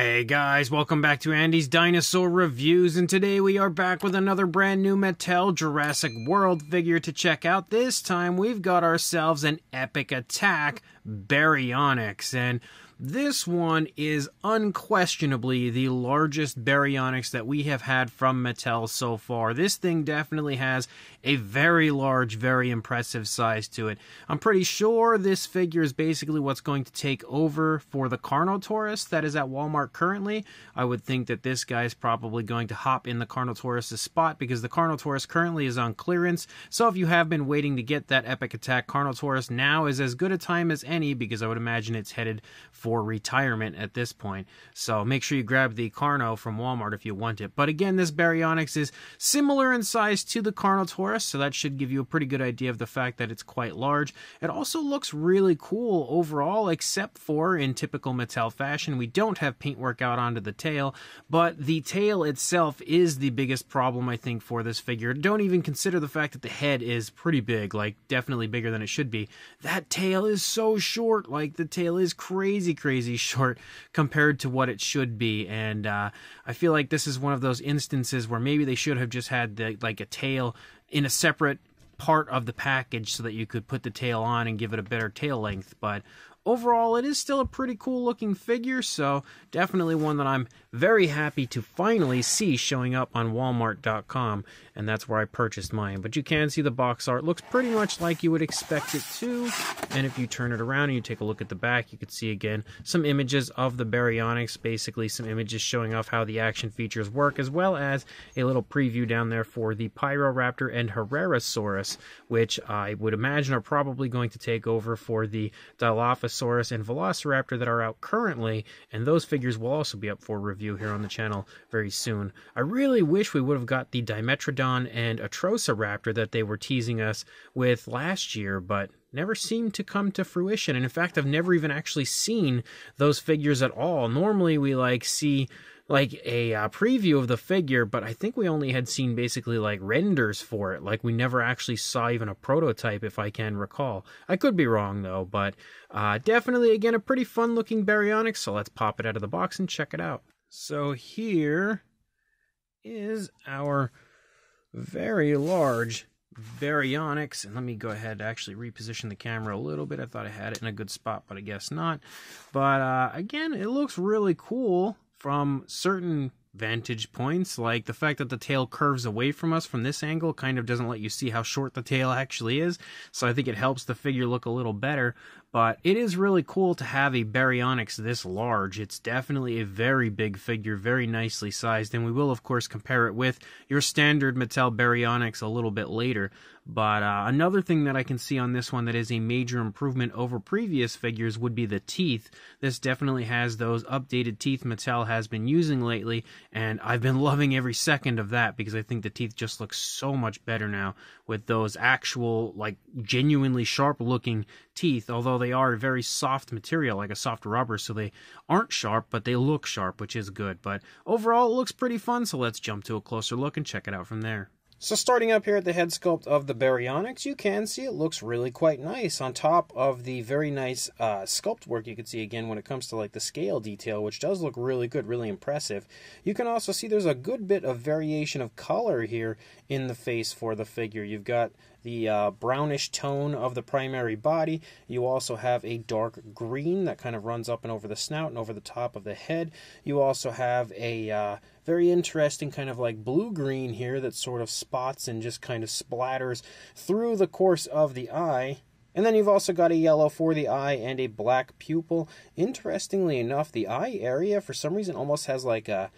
Hey guys, welcome back to Andy's Dinosaur Reviews, and today we are back with another brand new Mattel Jurassic World figure to check out. This time we've got ourselves an epic attack Baryonyx, and this one is unquestionably the largest Baryonyx that we have had from Mattel so far. This thing definitely has a very large, very impressive size to it. I'm pretty sure this figure is basically what's going to take over for the Carnotaurus that is at Walmart currently. I would think that this guy is probably going to hop in the Carnotaurus' spot because the Carnotaurus currently is on clearance. So if you have been waiting to get that Epic Attack Carnotaurus, now is as good a time as any because I would imagine it's headed for retirement at this point. So make sure you grab the Carno from Walmart if you want it. But again, this Baryonyx is similar in size to the Carnotaurus, so that should give you a pretty good idea of the fact that it's quite large. It also looks really cool overall, except for, in typical Mattel fashion, we don't have paintwork out onto the tail, but the tail itself is the biggest problem, I think, for this figure. Don't even consider the fact that the head is pretty big, like definitely bigger than it should be. That tail is so short, like the tail is crazy short compared to what it should be, and I feel like this is one of those instances where maybe they should have just had like a tail in a separate part of the package so that you could put the tail on and give it a better tail length. But overall, it is still a pretty cool looking figure, so definitely one that I'm very happy to finally see showing up on Walmart.com, and that's where I purchased mine. But you can see the box art looks pretty much like you would expect it to, and if you turn it around and you take a look at the back, you can see again some images of the Baryonyx, basically some images showing off how the action features work, as well as a little preview down there for the Pyroraptor and Herrerasaurus, which I would imagine are probably going to take over for the Dilophosaurus and Velociraptor that are out currently, and those figures will also be up for review here on the channel very soon. I really wish we would have got the Dimetrodon and Atrociraptor that they were teasing us with last year, but never seemed to come to fruition. And in fact, I've never even actually seen those figures at all. Normally we see like a preview of the figure, but I think we only had seen basically like renders for it. Like we never actually saw even a prototype, if I can recall. I could be wrong though, but definitely again a pretty fun looking Baryonyx, so let's pop it out of the box and check it out. So here is our very large Baryonyx, and let me go ahead and actually reposition the camera a little bit. I thought I had it in a good spot, but I guess not. But again, it looks really cool from certain vantage points, like the fact that the tail curves away from us from this angle kind of doesn't let you see how short the tail actually is, so I think it helps the figure look a little better. But it is really cool to have a Baryonyx this large. It's definitely a very big figure, very nicely sized, and we will of course compare it with your standard Mattel Baryonyx a little bit later. But another thing that I can see on this one that is a major improvement over previous figures would be the teeth. This definitely has those updated teeth Mattel has been using lately, and I've been loving every second of that because I think the teeth just look so much better now with those actual, like, genuinely sharp looking teeth, although they are a very soft material, like a soft rubber, so they aren't sharp, but they look sharp, which is good. But overall, it looks pretty fun, so let's jump to a closer look and check it out from there. So starting up here at the head sculpt of the Baryonyx, you can see it looks really quite nice on top of the very nice sculpt work you can see again when it comes to like the scale detail, which does look really good, really impressive. You can also see there's a good bit of variation of color here in the face for the figure. You've got the brownish tone of the primary body. You also have a dark green that kind of runs up and over the snout and over the top of the head. You also have a very interesting kind of like blue-green here that sort of spots and just kind of splatters through the course of the eye. And then you've also got a yellow for the eye and a black pupil. Interestingly enough, the eye area for some reason almost has like a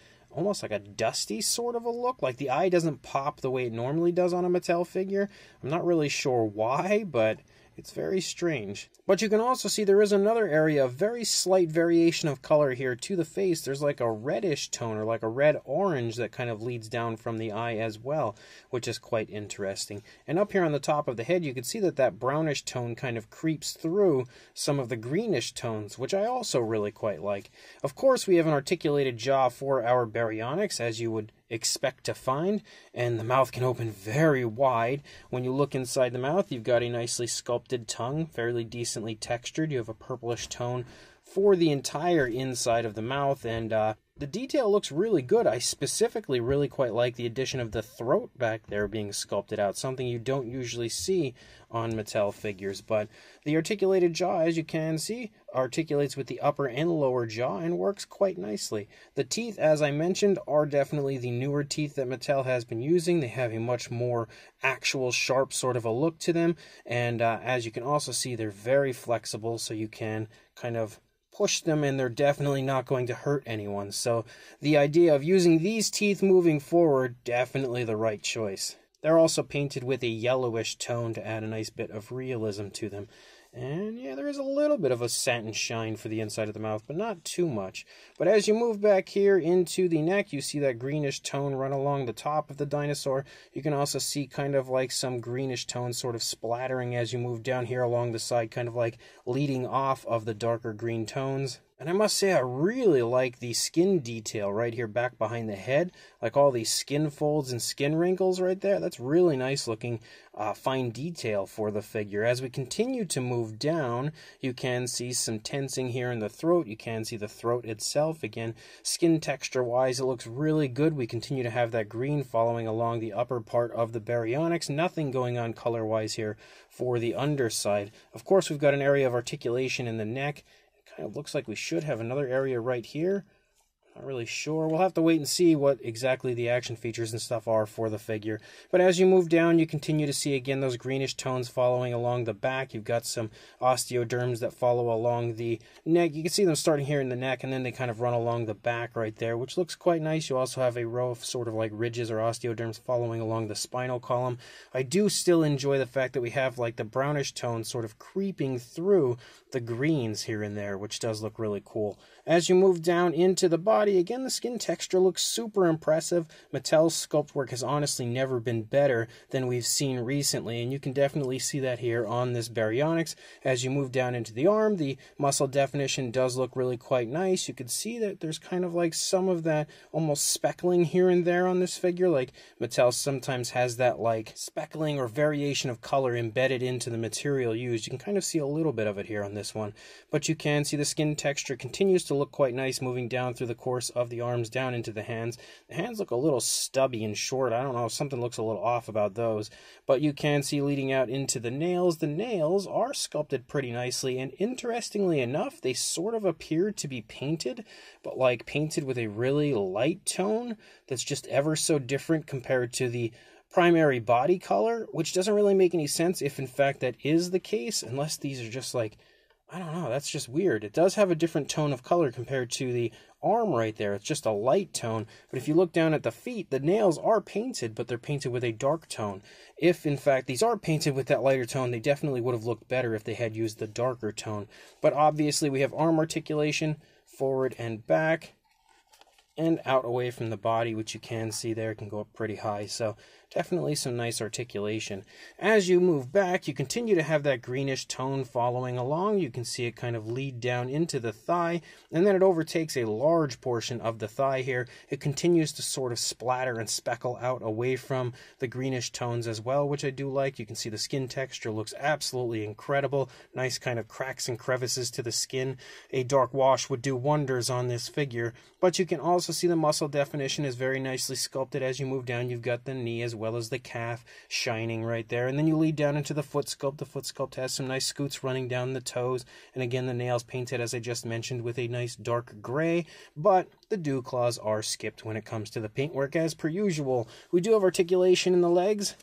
dusty sort of a look. Like the eye doesn't pop the way it normally does on a Mattel figure. I'm not really sure why, but it's very strange. But you can also see there is another area of very slight variation of color here to the face. There's like a reddish tone or like a red-orange that kind of leads down from the eye as well, which is quite interesting. And up here on the top of the head, you can see that that brownish tone kind of creeps through some of the greenish tones, which I also really quite like. Of course, we have an articulated jaw for our Baryonyx, as you would expect to find. And the mouth can open very wide. When you look inside the mouth, you've got a nicely sculpted tongue, fairly decently textured. You have a purplish tone for the entire inside of the mouth, and the detail looks really good. I specifically really quite like the addition of the throat back there being sculpted out, something you don't usually see on Mattel figures. But the articulated jaw, as you can see, articulates with the upper and lower jaw and works quite nicely. The teeth, as I mentioned, are definitely the newer teeth that Mattel has been using. They have a much more actual sharp sort of a look to them, and as you can also see, they're very flexible, so you can kind of push them and they're definitely not going to hurt anyone. So the idea of using these teeth moving forward, definitely the right choice. They're also painted with a yellowish tone to add a nice bit of realism to them. And yeah, there is a little bit of a satin shine for the inside of the mouth, but not too much. But as you move back here into the neck, you see that greenish tone run along the top of the dinosaur. You can also see kind of like some greenish tone sort of splattering as you move down here along the side, kind of like leading off of the darker green tones. And I must say, I really like the skin detail right here back behind the head. Like all these skin folds and skin wrinkles right there. That's really nice looking fine detail for the figure. As we continue to move down, you can see some tensing here in the throat. You can see the throat itself. Again, skin texture wise, it looks really good. We continue to have that green following along the upper part of the Baryonyx. Nothing going on color wise here for the underside. Of course, we've got an area of articulation in the neck. Kind of looks like we should have another area right here. Not really sure. We'll have to wait and see what exactly the action features and stuff are for the figure. But as you move down, you continue to see again those greenish tones following along the back. You've got some osteoderms that follow along the neck. You can see them starting here in the neck, and then they kind of run along the back right there, which looks quite nice. You also have a row of sort of like ridges or osteoderms following along the spinal column. I do still enjoy the fact that we have like the brownish tones sort of creeping through the greens here and there, which does look really cool. As you move down into the body, again, the skin texture looks super impressive. Mattel's sculpt work has honestly never been better than we've seen recently, and you can definitely see that here on this Baryonyx. As you move down into the arm, the muscle definition does look really quite nice. You can see that there's kind of like some of that almost speckling here and there on this figure. Like Mattel sometimes has that like speckling or variation of color embedded into the material used. You can kind of see a little bit of it here on this one, but you can see the skin texture continues to look quite nice moving down through the course of the arms down into the hands. The hands look a little stubby and short. I don't know, something looks a little off about those, but you can see leading out into the nails. The nails are sculpted pretty nicely, and interestingly enough, they sort of appear to be painted, but like painted with a really light tone that's just ever so different compared to the primary body color, which doesn't really make any sense if in fact that is the case, unless these are just like, I don't know, that's just weird. It does have a different tone of color compared to the arm right there. It's just a light tone. But if you look down at the feet, the nails are painted, but they're painted with a dark tone. If, in fact, these are painted with that lighter tone, they definitely would have looked better if they had used the darker tone. But obviously, we have arm articulation, forward and back, and out away from the body, which you can see there. It can go up pretty high. So definitely some nice articulation. As you move back, you continue to have that greenish tone following along. You can see it kind of lead down into the thigh, and then it overtakes a large portion of the thigh here. It continues to sort of splatter and speckle out away from the greenish tones as well, which I do like. You can see the skin texture looks absolutely incredible. Nice kind of cracks and crevices to the skin. A dark wash would do wonders on this figure, but you can also see the muscle definition is very nicely sculpted. As you move down, you've got the knee as well as the calf shining right there, and then you lead down into the foot sculpt. The foot sculpt has some nice scoots running down the toes, and again the nails painted, as I just mentioned, with a nice dark gray, but the dew claws are skipped when it comes to the paintwork as per usual. We do have articulation in the legs,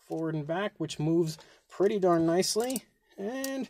forward and back, which moves pretty darn nicely, and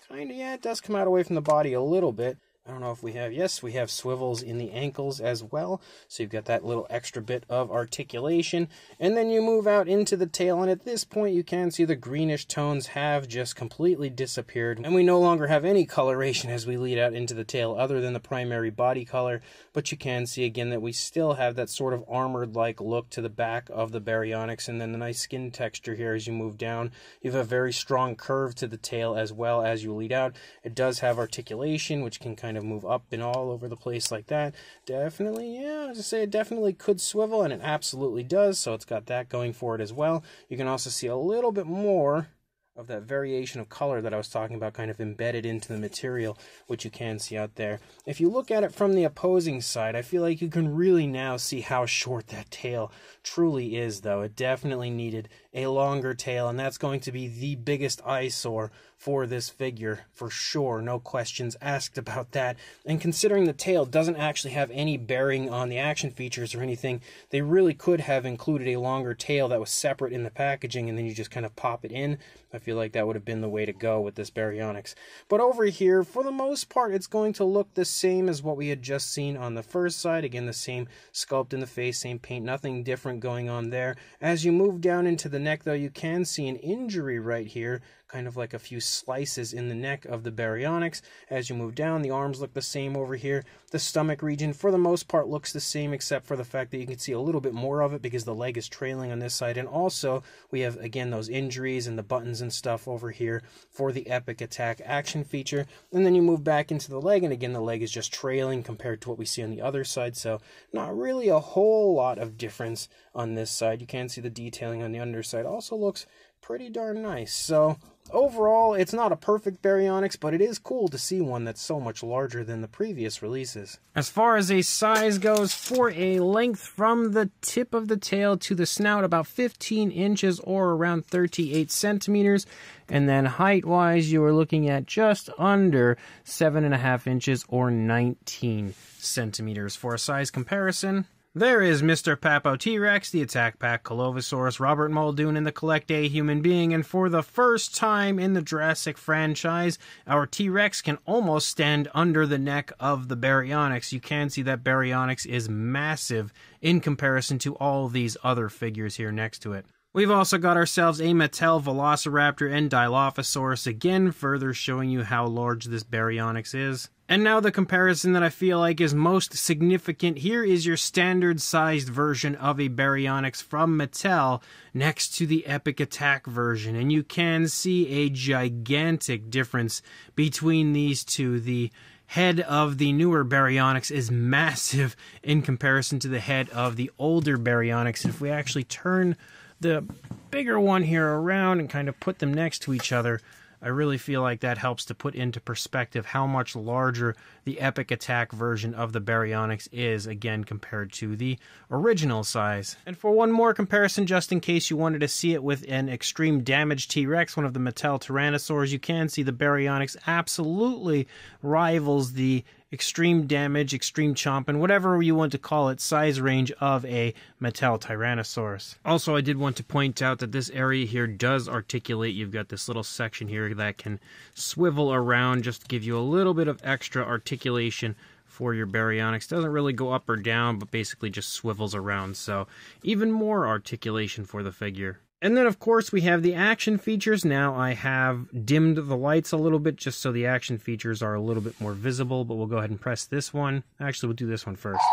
kind of, yeah, it does come out away from the body a little bit. I don't know if we have, yes, we have swivels in the ankles as well. So you've got that little extra bit of articulation. And then you move out into the tail, and at this point you can see the greenish tones have just completely disappeared. And we no longer have any coloration as we lead out into the tail other than the primary body color. But you can see again that we still have that sort of armored-like look to the back of the Baryonyx, and then the nice skin texture here as you move down. You have a very strong curve to the tail as well as you lead out. It does have articulation, which can kind kind of move up and all over the place like that. Definitely, yeah, as I say, it definitely could swivel, and it absolutely does, so it's got that going for it as well. You can also see a little bit more of that variation of color that I was talking about kind of embedded into the material, which you can see out there. If you look at it from the opposing side, I feel like you can really now see how short that tail truly is, though. It definitely needed a longer tail, and that's going to be the biggest eyesore for this figure, for sure. No questions asked about that. And considering the tail doesn't actually have any bearing on the action features or anything, they really could have included a longer tail that was separate in the packaging, and then you just kind of pop it in. I feel like that would have been the way to go with this Baryonyx. But over here, for the most part, it's going to look the same as what we had just seen on the first side. Again, the same sculpt in the face, same paint, nothing different going on there. As you move down into the neck, though, you can see an injury right here, kind of like a few slices in the neck of the Baryonyx. As you move down, the arms look the same over here. The stomach region, for the most part, looks the same, except for the fact that you can see a little bit more of it because the leg is trailing on this side. And also, we have, again, those injuries and the buttons and stuff over here for the Epic Attack action feature. And then you move back into the leg, and again, the leg is just trailing compared to what we see on the other side. So, not really a whole lot of difference on this side. You can see the detailing on the underside also looks pretty darn nice. So overall, it's not a perfect Baryonyx, but it is cool to see one that's so much larger than the previous releases. As far as a size goes, for a length from the tip of the tail to the snout, about 15 inches or around 38 centimeters. And then height-wise, you are looking at just under 7.5 inches or 19 centimeters. For a size comparison, there is Mr. Papo T-Rex, the Attack Pack Colovosaurus, Robert Muldoon, and the Collect A Human Being, and for the first time in the Jurassic franchise, our T-Rex can almost stand under the neck of the Baryonyx. You can see that Baryonyx is massive in comparison to all these other figures here next to it. We've also got ourselves a Mattel Velociraptor and Dilophosaurus, again further showing you how large this Baryonyx is. And now the comparison that I feel like is most significant. Here is your standard-sized version of a Baryonyx from Mattel next to the Epic Attack version. And you can see a gigantic difference between these two. The head of the newer Baryonyx is massive in comparison to the head of the older Baryonyx. And if we actually turn the bigger one here around and kind of put them next to each other, I really feel like that helps to put into perspective how much larger the Epic Attack version of the Baryonyx is, again, compared to the original size. And for one more comparison, just in case you wanted to see it with an Extreme Damage T-Rex, one of the Mattel Tyrannosaurs, you can see the Baryonyx absolutely rivals the Extreme Damage, Extreme Chompin', whatever you want to call it, size range of a Mattel Tyrannosaurus. Also, I did want to point out that this area here does articulate. You've got this little section here that can swivel around just to give you a little bit of extra articulation for your Baryonyx. Doesn't really go up or down, but basically just swivels around, so even more articulation for the figure. And then, of course, we have the action features. Now, I have dimmed the lights a little bit just so the action features are a little bit more visible, but we'll go ahead and press this one. Actually, we'll do this one first.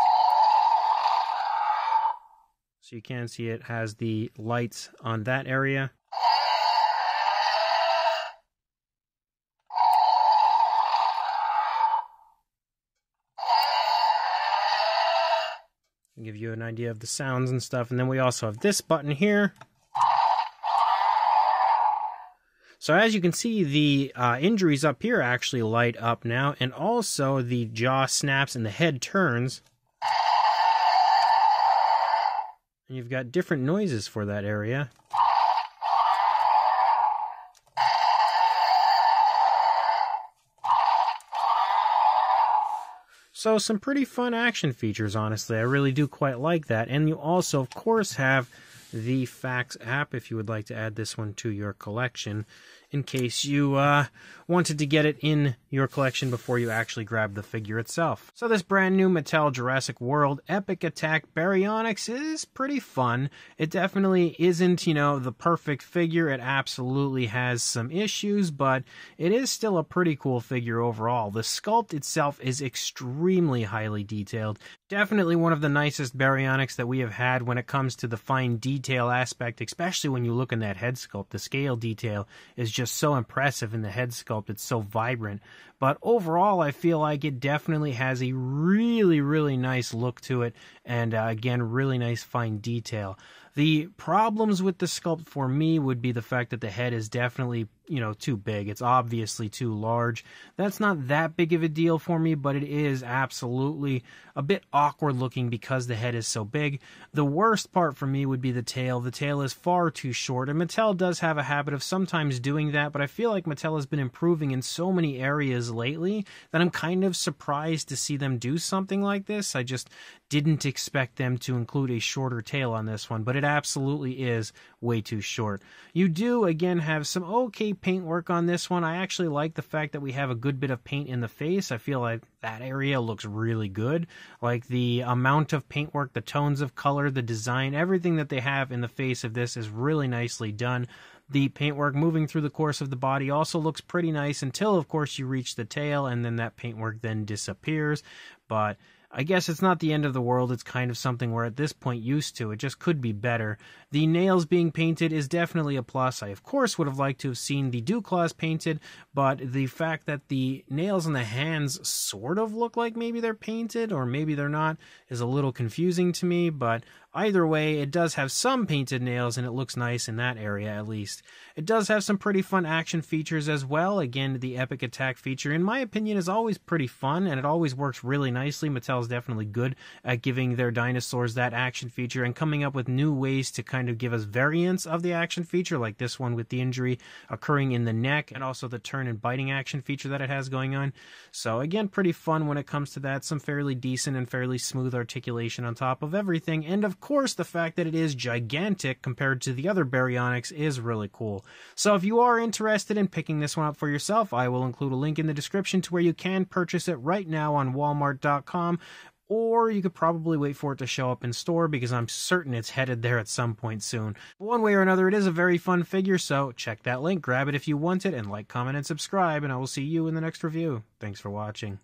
So you can see it has the lights on that area. Give you an idea of the sounds and stuff. And then we also have this button here. So as you can see, the injuries up here actually light up now, and also the jaw snaps and the head turns. And you've got different noises for that area. So some pretty fun action features, honestly. I really do quite like that. And you also, of course, have the Facts app if you would like to add this one to your collection in case you wanted to get it in your collection before you actually grab the figure itself. So this brand new Mattel Jurassic World Epic Attack Baryonyx is pretty fun. It definitely isn't, you know, the perfect figure. It absolutely has some issues, but it is still a pretty cool figure overall. The sculpt itself is extremely highly detailed. Definitely one of the nicest Baryonyx that we have had when it comes to the fine detail aspect, especially when you look in that head sculpt. The scale detail is just just so impressive in the head sculpt. It's so vibrant. But overall, I feel like it definitely has a really, really nice look to it. And again, really nice fine detail. The problems with the sculpt for me would be the fact that the head is definitely, too big. It's obviously too large. That's not that big of a deal for me, but it is absolutely a bit awkward looking because the head is so big. The worst part for me would be the tail. The tail is far too short, and Mattel does have a habit of sometimes doing that, but I feel like Mattel has been improving in so many areas lately that I'm kind of surprised to see them do something like this. I just didn't expect them to include a shorter tail on this one, but it absolutely is way too short. You do, again, have some okay paint work on this one. I actually like the fact that we have a good bit of paint in the face. I feel like that area looks really good. Like the amount of paint work, the tones of color, the design, everything that they have in the face of this is really nicely done. The paintwork moving through the course of the body also looks pretty nice until, of course, you reach the tail, and then that paintwork then disappears. But I guess it's not the end of the world. It's kind of something we're at this point used to. It just could be better. The nails being painted is definitely a plus. I, of course, would have liked to have seen the dew claws painted, but the fact that the nails on the hands sort of look like maybe they're painted or maybe they're not is a little confusing to me, but either way, it does have some painted nails, and it looks nice in that area at least. It does have some pretty fun action features as well. Again, the epic attack feature, in my opinion, is always pretty fun, and it always works really nicely. Mattel's definitely good at giving their dinosaurs that action feature and coming up with new ways to kind of give us variants of the action feature, like this one with the injury occurring in the neck, and also the turn and biting action feature that it has going on. So again, pretty fun when it comes to that. Some fairly decent and fairly smooth articulation on top of everything, and of course the fact that it is gigantic compared to the other Baryonyx is really cool. So if you are interested in picking this one up for yourself, I will include a link in the description to where you can purchase it right now on Walmart.com, or you could probably wait for it to show up in store because I'm certain it's headed there at some point soon. One way or another, it is a very fun figure, so check that link, grab it if you want it, and like, comment, and subscribe, and I will see you in the next review. Thanks for watching.